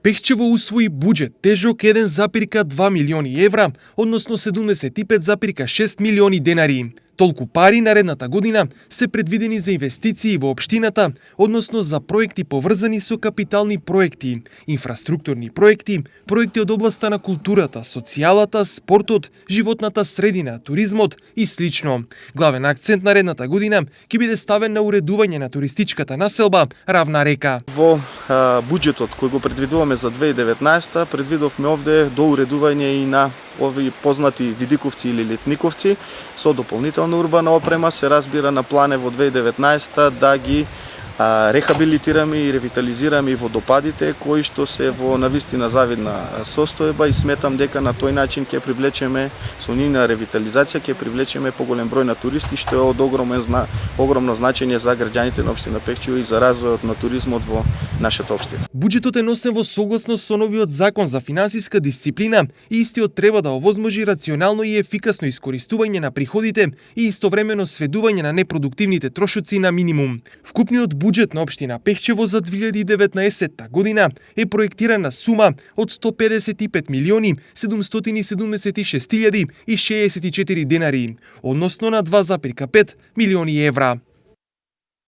Пехчево усвои буџет тежок 1,2 милиони евра, односно 75,6 милиони денари. Толку пари наредната година се предвидени за инвестиции во општината, односно за проекти поврзани со капитални проекти, инфраструктурни проекти, проекти од областа на културата, социјалата, спортот, животната средина, туризмот и слично. Главен акцент наредната година ќе биде ставен на уредување на туристичката населба Равна река. Во буџетот кој го предвидуваме за 2019, предвидовме овде до уредување и на овие познати видиковци или летниковци со дополнителна урбана опрема. Се разбира на плане во 2019 да ги рехабилитираме и ревитализираме и водопадите кои што се во навистина завидна состојба, и сметам дека на тој начин ќе привлечеме со нивна ревитализација ќе привлечеме поголем број на туристи, што е од огромно значење за граѓаните на општина Пехчево и за развојот на туризмот во нашата општина. Буџетот е носен во согласност со новиот закон за финансиска дисциплина и истиот треба да овозможи рационално и ефикасно искористување на приходите и истовремено сведување на непродуктивните трошоци на минимум. Вкупниот буџет на општина Пехчево за 2019 година е проектиран на сума од 155 милиони 776 илјади и 64 денари, односно на 2,5 милиони евра.